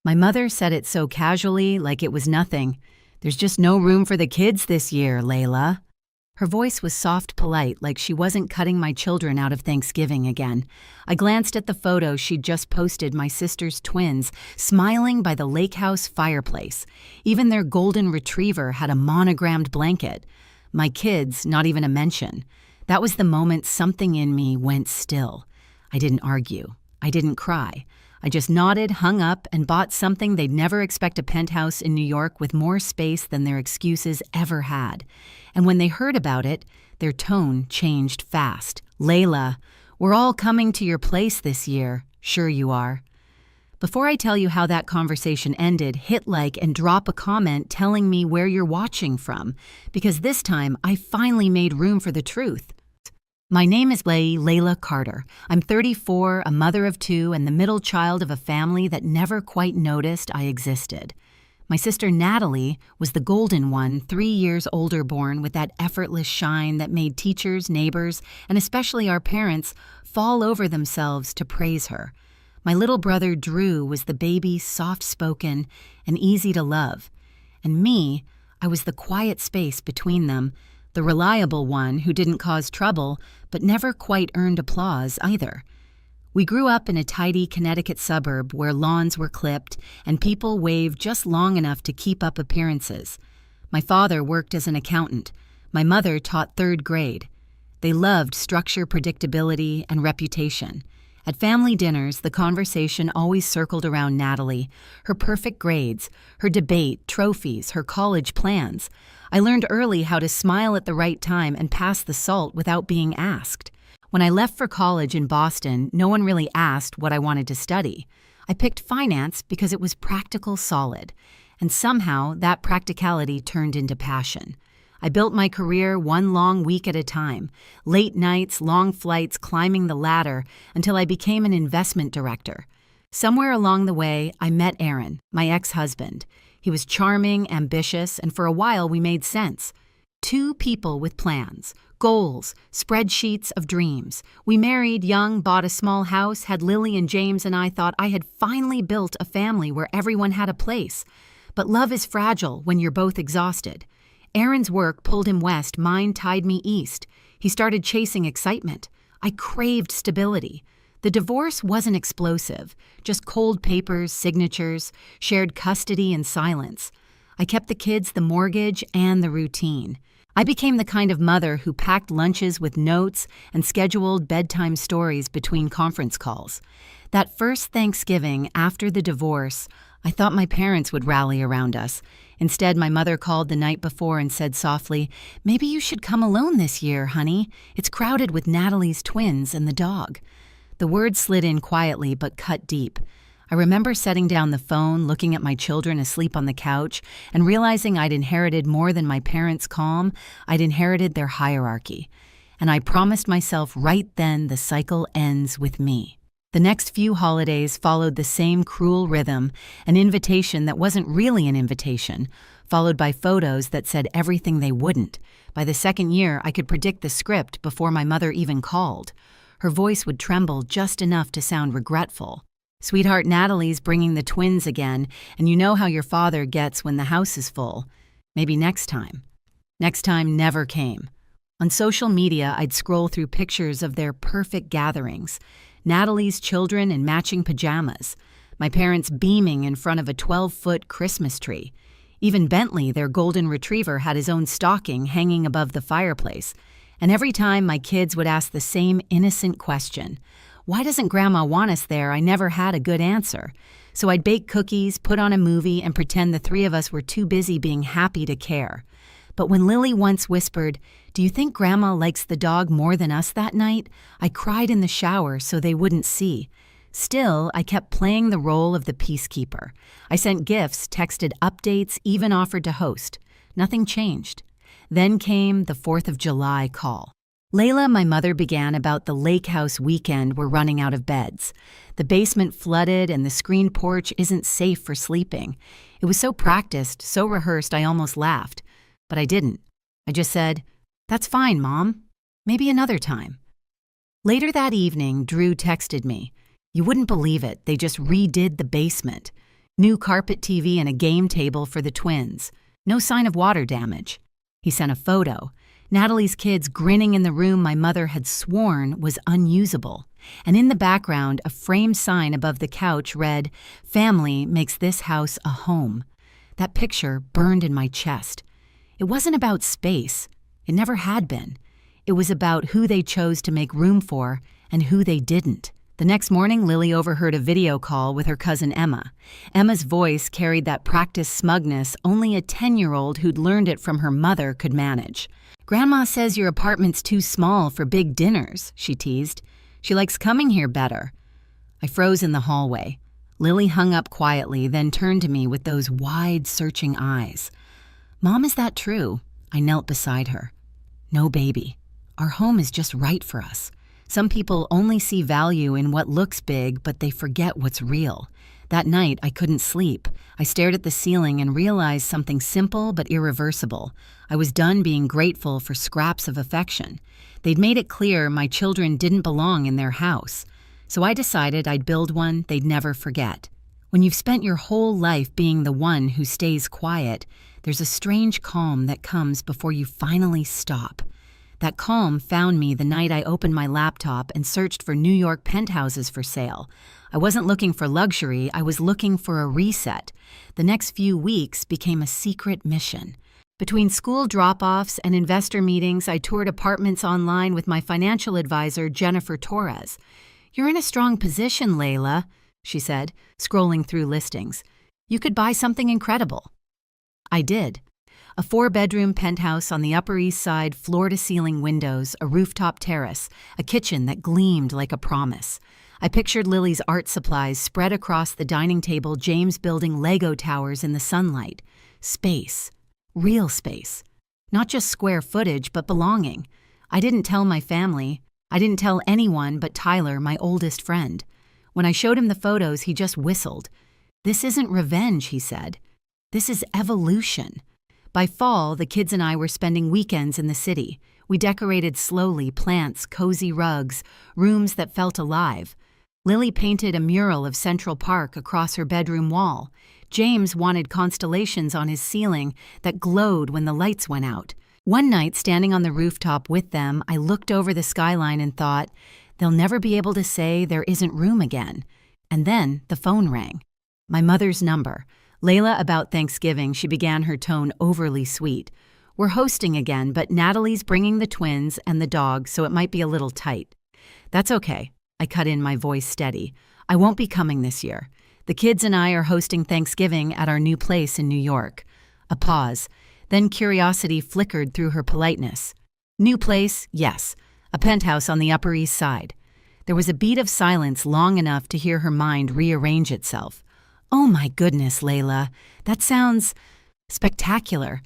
My mother said it so casually, like it was nothing. "There's just no room for the kids this year, Layla." Her voice was soft polite, like she wasn't cutting my children out of Thanksgiving again. I glanced at the photo she'd just posted, my sister's twins, smiling by the lake house fireplace. Even their golden retriever had a monogrammed blanket. My kids, not even a mention. That was the moment something in me went still. I didn't argue. I didn't cry. I just nodded, hung up, and bought something they'd never expect: a penthouse in New York with more space than their excuses ever had. And when they heard about it, their tone changed fast. "Layla, we're all coming to your place this year." "Sure you are." Before I tell you how that conversation ended, hit like and drop a comment telling me where you're watching from, because this time I finally made room for the truth. My name is Layla Carter. I'm 34, a mother of two, and the middle child of a family that never quite noticed I existed. My sister Natalie was the golden one, 3 years older born, with that effortless shine that made teachers, neighbors, and especially our parents fall over themselves to praise her. My little brother Drew was the baby, soft-spoken, and easy to love. And me, I was the quiet space between them, the reliable one who didn't cause trouble, but never quite earned applause either. We grew up in a tidy Connecticut suburb where lawns were clipped and people waved just long enough to keep up appearances. My father worked as an accountant. My mother taught 3rd grade. They loved structure, predictability, and reputation. At family dinners, the conversation always circled around Natalie, her perfect grades, her debate, trophies, her college plans. I learned early how to smile at the right time and pass the salt without being asked. When I left for college in Boston, no one really asked what I wanted to study. I picked finance because it was practical, solid, and somehow that practicality turned into passion. I built my career one long week at a time, late nights, long flights, climbing the ladder, until I became an investment director. Somewhere along the way, I met Aaron, my ex-husband. He was charming, ambitious, and for a while we made sense. 2 people with plans, goals, spreadsheets of dreams. We married young, bought a small house, had Lily and James, and I thought I had finally built a family where everyone had a place. But love is fragile when you're both exhausted. Aaron's work pulled him west, mine tied me east. He started chasing excitement. I craved stability. The divorce wasn't explosive, just cold papers, signatures, shared custody and silence. I kept the kids, the mortgage, and the routine. I became the kind of mother who packed lunches with notes and scheduled bedtime stories between conference calls. That first Thanksgiving after the divorce, I thought my parents would rally around us. Instead, my mother called the night before and said softly, "Maybe you should come alone this year, honey. It's crowded with Natalie's twins and the dog." The words slid in quietly but cut deep. I remember setting down the phone, looking at my children asleep on the couch, and realizing I'd inherited more than my parents' calm. I'd inherited their hierarchy. And I promised myself right then the cycle ends with me. The next few holidays followed the same cruel rhythm, an invitation that wasn't really an invitation, followed by photos that said everything they wouldn't. By the second year, I could predict the script before my mother even called. Her voice would tremble just enough to sound regretful. "Sweetheart, Natalie's bringing the twins again, and you know how your father gets when the house is full. Maybe next time." Next time never came. On social media, I'd scroll through pictures of their perfect gatherings. Natalie's children in matching pajamas. My parents beaming in front of a 12-foot Christmas tree. Even Bentley, their golden retriever, had his own stocking hanging above the fireplace. And every time my kids would ask the same innocent question, "Why doesn't Grandma want us there?" I never had a good answer. So I'd bake cookies, put on a movie, and pretend the 3 of us were too busy being happy to care. But when Lily once whispered, "Do you think Grandma likes the dog more than us that night?" I cried in the shower so they wouldn't see. Still, I kept playing the role of the peacekeeper. I sent gifts, texted updates, even offered to host. Nothing changed. Then came the 4th of July call. Layla, my mother, began about the lake house weekend we're running out of beds. The basement flooded and the screen porch isn't safe for sleeping. It was so practiced, so rehearsed, I almost laughed. But I didn't. I just said, "That's fine, Mom. Maybe another time." Later that evening, Drew texted me, "You wouldn't believe it. They just redid the basement." New carpet TV and a game table for the twins. No sign of water damage. He sent a photo. Natalie's kids grinning in the room my mother had sworn was unusable. And in the background, a framed sign above the couch read, "Family makes this house a home." That picture burned in my chest. It wasn't about space. It never had been. It was about who they chose to make room for and who they didn't. The next morning, Lily overheard a video call with her cousin Emma. Emma's voice carried that practiced smugness only a 10-year-old who'd learned it from her mother could manage. "Grandma says your apartment's too small for big dinners," she teased. "She likes coming here better." I froze in the hallway. Lily hung up quietly, then turned to me with those wide, searching eyes. "Mom, is that true?" I knelt beside her. "No, baby. Our home is just right for us. Some people only see value in what looks big, but they forget what's real." That night, I couldn't sleep. I stared at the ceiling and realized something simple but irreversible. I was done being grateful for scraps of affection. They'd made it clear my children didn't belong in their house. So I decided I'd build one they'd never forget. When you've spent your whole life being the one who stays quiet, there's a strange calm that comes before you finally stop. That calm found me the night I opened my laptop and searched for New York penthouses for sale. I wasn't looking for luxury, I was looking for a reset. The next few weeks became a secret mission. Between school drop-offs and investor meetings, I toured apartments online with my financial advisor, Jennifer Torres. "You're in a strong position, Layla," she said, scrolling through listings. "You could buy something incredible." I did. A 4-bedroom penthouse on the Upper East Side, floor-to-ceiling windows, a rooftop terrace, a kitchen that gleamed like a promise. I pictured Lily's art supplies spread across the dining table, James building Lego towers in the sunlight. Space. Real space. Not just square footage, but belonging. I didn't tell my family. I didn't tell anyone but Tyler, my oldest friend. When I showed him the photos, he just whistled. "This isn't revenge," he said. "This is evolution." By fall, the kids and I were spending weekends in the city. We decorated slowly, plants, cozy rugs, rooms that felt alive. Lily painted a mural of Central Park across her bedroom wall. James wanted constellations on his ceiling that glowed when the lights went out. One night, standing on the rooftop with them, I looked over the skyline and thought, they'll never be able to say there isn't room again. And then the phone rang. My mother's number. "Layla, about Thanksgiving," she began, her tone overly sweet. "We're hosting again, but Natalie's bringing the twins and the dog, so it might be a little tight." "That's okay," I cut in, my voice steady. "I won't be coming this year. The kids and I are hosting Thanksgiving at our new place in New York." A pause. Then curiosity flickered through her politeness. "New place? Yes. A penthouse on the Upper East Side." There was a beat of silence long enough to hear her mind rearrange itself. "Oh my goodness, Layla. That sounds spectacular.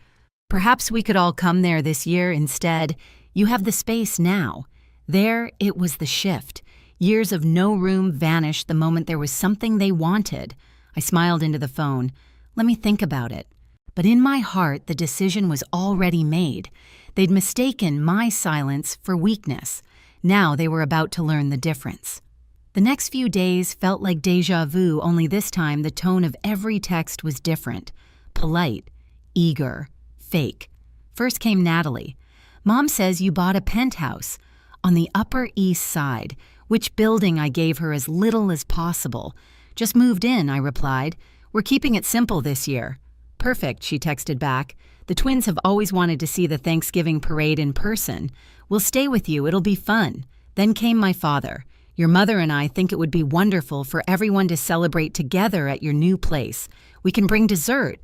Perhaps we could all come there this year instead. You have the space now." There, it was the shift. Years of no room vanished the moment there was something they wanted. I smiled into the phone. "Let me think about it." But in my heart, the decision was already made. They'd mistaken my silence for weakness. Now they were about to learn the difference. The next few days felt like déjà vu, only this time the tone of every text was different. Polite, eager, fake. First came Natalie. "Mom says you bought a penthouse on the Upper East Side. Which building?" I gave her as little as possible. "Just moved in," I replied. "We're keeping it simple this year." "Perfect," she texted back. "The twins have always wanted to see the Thanksgiving parade in person. We'll stay with you, it'll be fun." Then came my father. "Your mother and I think it would be wonderful for everyone to celebrate together at your new place. We can bring dessert."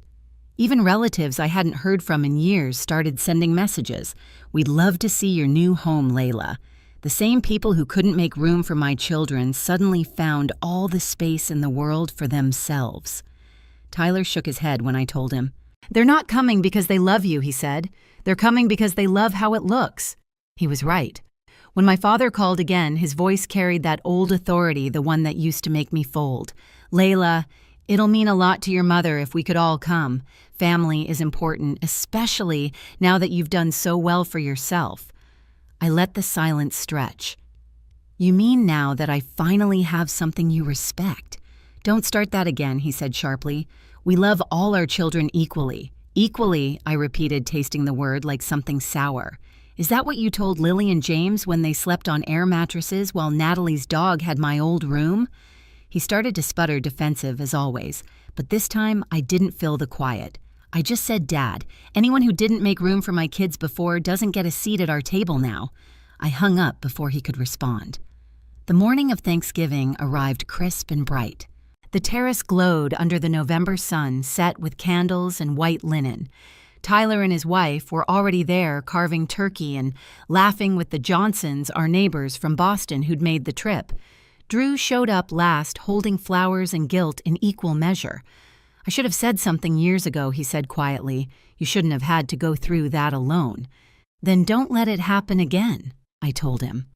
Even relatives I hadn't heard from in years started sending messages. "We'd love to see your new home, Layla." The same people who couldn't make room for my children suddenly found all the space in the world for themselves. Tyler shook his head when I told him. "They're not coming because they love you," he said. "They're coming because they love how it looks." He was right. When my father called again, his voice carried that old authority, the one that used to make me fold. "Layla, it'll mean a lot to your mother if we could all come. Family is important, especially now that you've done so well for yourself." I let the silence stretch. "You mean now that I finally have something you respect?" Don't start that again, he said sharply. We love all our children equally. Equally, I repeated, tasting the word like something sour. Is that what you told Lily and James when they slept on air mattresses while Natalie's dog had my old room? He started to sputter, defensive as always, but this time I didn't fill the quiet. I just said, Dad, anyone who didn't make room for my kids before doesn't get a seat at our table now. I hung up before he could respond. The morning of Thanksgiving arrived crisp and bright. The terrace glowed under the November sun, set with candles and white linen. Tyler and his wife were already there carving turkey and laughing with the Johnsons, our neighbors from Boston who'd made the trip. Drew showed up last, holding flowers and guilt in equal measure. I should have said something years ago, he said quietly. You shouldn't have had to go through that alone. Then don't let it happen again, I told him.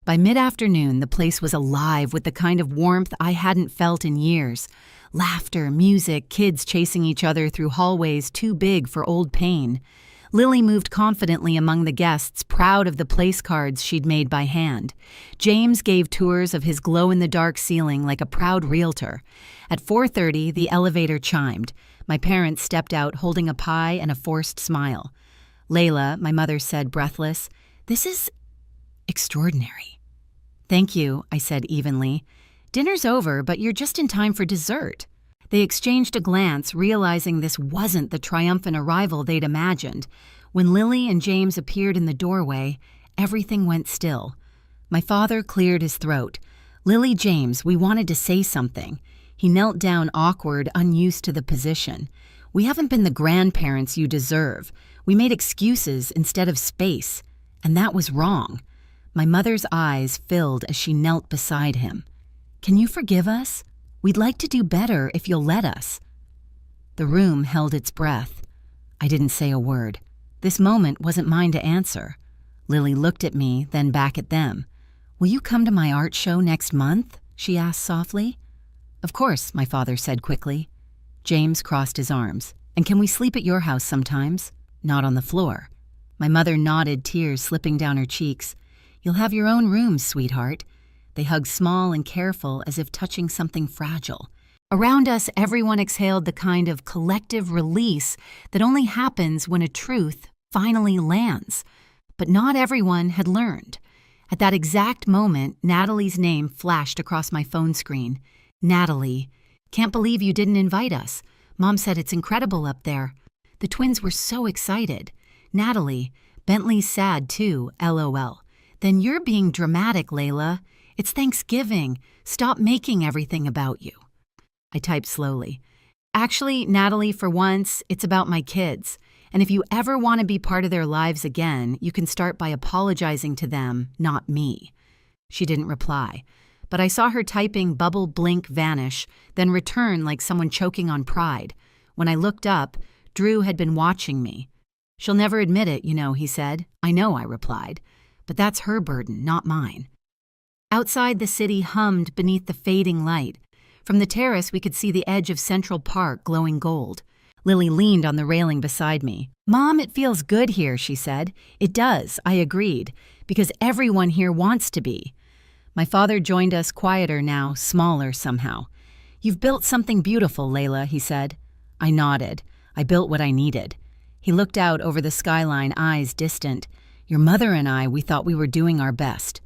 By mid-afternoon, the place was alive with the kind of warmth I hadn't felt in years. Laughter, music, kids chasing each other through hallways too big for old pain. Lily moved confidently among the guests, proud of the place cards she'd made by hand. James gave tours of his glow-in-the-dark ceiling like a proud realtor. At 4:30, the elevator chimed. My parents stepped out holding a pie and a forced smile. Layla, my mother said, breathless, "This is extraordinary." "Thank you," I said evenly. "Dinner's over, but you're just in time for dessert." They exchanged a glance, realizing this wasn't the triumphant arrival they'd imagined. When Lily and James appeared in the doorway, everything went still. My father cleared his throat. "Lily, James, we wanted to say something." He knelt down, awkward, unused to the position. "We haven't been the grandparents you deserve. We made excuses instead of space. And that was wrong." My mother's eyes filled as she knelt beside him. "Can you forgive us? We'd like to do better if you'll let us." The room held its breath. I didn't say a word. This moment wasn't mine to answer. Lily looked at me, then back at them. "Will you come to my art show next month?" she asked softly. "Of course," my father said quickly. James crossed his arms. "And can we sleep at your house sometimes? Not on the floor." My mother nodded, tears slipping down her cheeks. "You'll have your own rooms, sweetheart." They hugged, small and careful, as if touching something fragile. Around us, everyone exhaled the kind of collective release that only happens when a truth finally lands. But not everyone had learned. At that exact moment, Natalie's name flashed across my phone screen. "Natalie, can't believe you didn't invite us. Mom said it's incredible up there." The twins were so excited. "Natalie, Bentley's sad too, LOL. Then you're being dramatic, Layla. It's Thanksgiving. Stop making everything about you." I typed slowly. "Actually, Natalie, for once, it's about my kids. And if you ever want to be part of their lives again, you can start by apologizing to them, not me." She didn't reply, but I saw her typing bubble blink vanish, then return like someone choking on pride. When I looked up, Drew had been watching me. "She'll never admit it, you know," he said. "I know," I replied. "But that's her burden, not mine." Outside, the city hummed beneath the fading light. From the terrace, we could see the edge of Central Park glowing gold. Lily leaned on the railing beside me. "Mom, it feels good here," she said. "It does," I agreed, "because everyone here wants to be." My father joined us, quieter now, smaller somehow. "You've built something beautiful, Layla," he said. I nodded. I built what I needed. He looked out over the skyline, eyes distant. "Your mother and I, we thought we were doing our best."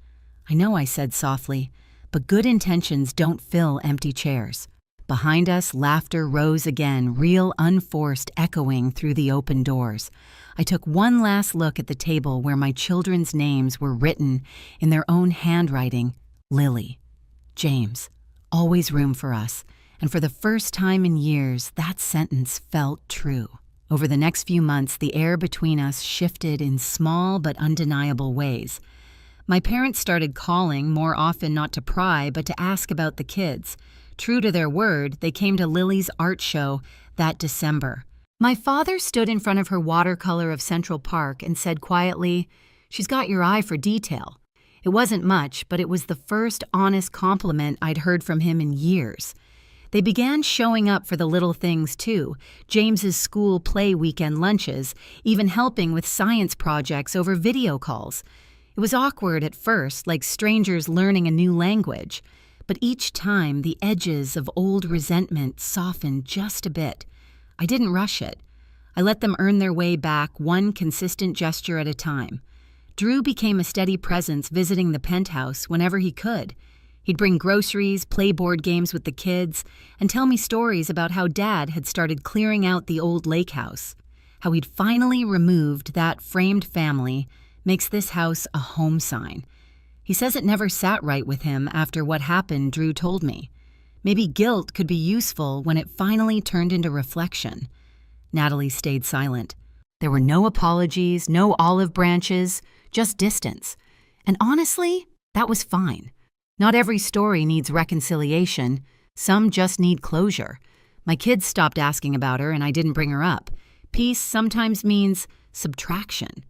"I know," I said softly, "but good intentions don't fill empty chairs." Behind us, laughter rose again, real, unforced, echoing through the open doors. I took one last look at the table where my children's names were written in their own handwriting. Lily, James, always room for us. And for the first time in years, that sentence felt true. Over the next few months, the air between us shifted in small but undeniable ways. My parents started calling, more often not to pry, but to ask about the kids. True to their word, they came to Lily's art show that December. My father stood in front of her watercolor of Central Park and said quietly, "She's got your eye for detail." It wasn't much, but it was the first honest compliment I'd heard from him in years. They began showing up for the little things, too. James's school play weekend lunches, even helping with science projects over video calls. It was awkward at first, like strangers learning a new language. but each time the edges of old resentment softened just a bit. I didn't rush it. I let them earn their way back one consistent gesture at a time. Drew became a steady presence visiting the penthouse whenever he could. He'd bring groceries, play board games with the kids, and tell me stories about how Dad had started clearing out the old lake house. How he'd finally removed that framed family makes this house a home sign. He says it never sat right with him after what happened, Drew told me. Maybe guilt could be useful when it finally turned into reflection. Natalie stayed silent. There were no apologies, no olive branches, just distance. And honestly, that was fine. Not every story needs reconciliation. Some just need closure. My kids stopped asking about her and I didn't bring her up. Peace sometimes means subtraction.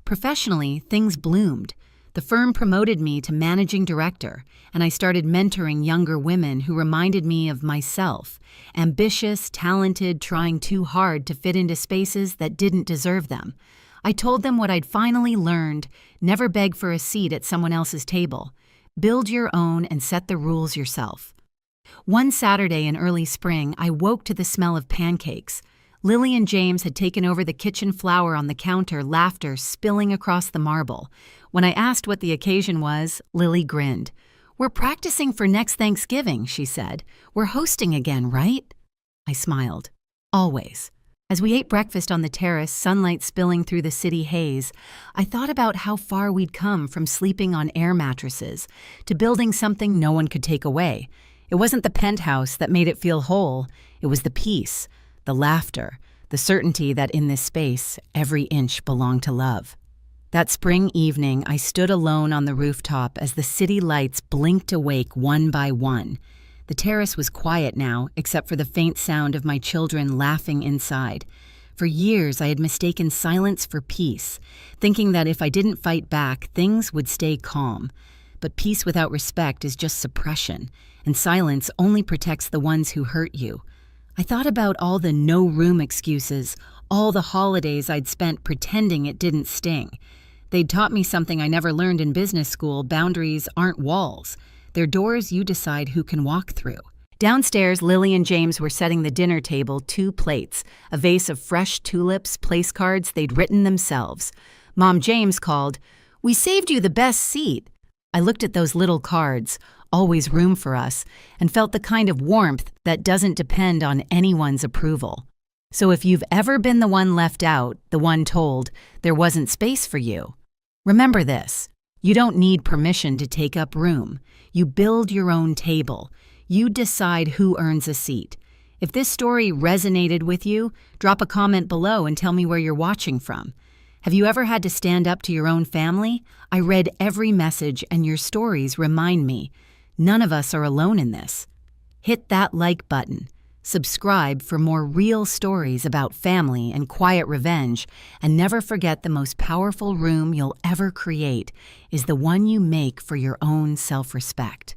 Professionally, things bloomed. The firm promoted me to managing director, and I started mentoring younger women who reminded me of myself, ambitious, talented, trying too hard to fit into spaces that didn't deserve them. I told them what I'd finally learned: never beg for a seat at someone else's table. Build your own and set the rules yourself. One Saturday in early spring, I woke to the smell of pancakes. Lily and James had taken over the kitchen flour on the counter, laughter spilling across the marble. When I asked what the occasion was, Lily grinned. "We're practicing for next Thanksgiving," she said. "We're hosting again, right?" I smiled. Always. As we ate breakfast on the terrace, sunlight spilling through the city haze, I thought about how far we'd come from sleeping on air mattresses to building something no one could take away. It wasn't the penthouse that made it feel whole. It was the peace, the laughter, the certainty that in this space, every inch belonged to love. That spring evening, I stood alone on the rooftop as the city lights blinked awake one by one. The terrace was quiet now, except for the faint sound of my children laughing inside. For years, I had mistaken silence for peace, thinking that if I didn't fight back, things would stay calm. But peace without respect is just suppression, and silence only protects the ones who hurt you. I thought about all the no-room excuses, all the holidays I'd spent pretending it didn't sting. They'd taught me something I never learned in business school: boundaries aren't walls. They're doors you decide who can walk through. Downstairs, Lily and James were setting the dinner table, 2 plates, a vase of fresh tulips, place cards they'd written themselves. Mom James called, "We saved you the best seat." I looked at those little cards, always room for us, and felt the kind of warmth that doesn't depend on anyone's approval. So if you've ever been the one left out, the one told there wasn't space for you, remember this: you don't need permission to take up room. You build your own table. You decide who earns a seat. If this story resonated with you, drop a comment below and tell me where you're watching from. Have you ever had to stand up to your own family? I read every message, and your stories remind me none of us are alone in this. Hit that like button. Subscribe for more real stories about family and quiet revenge, and never forget the most powerful room you'll ever create is the one you make for your own self-respect.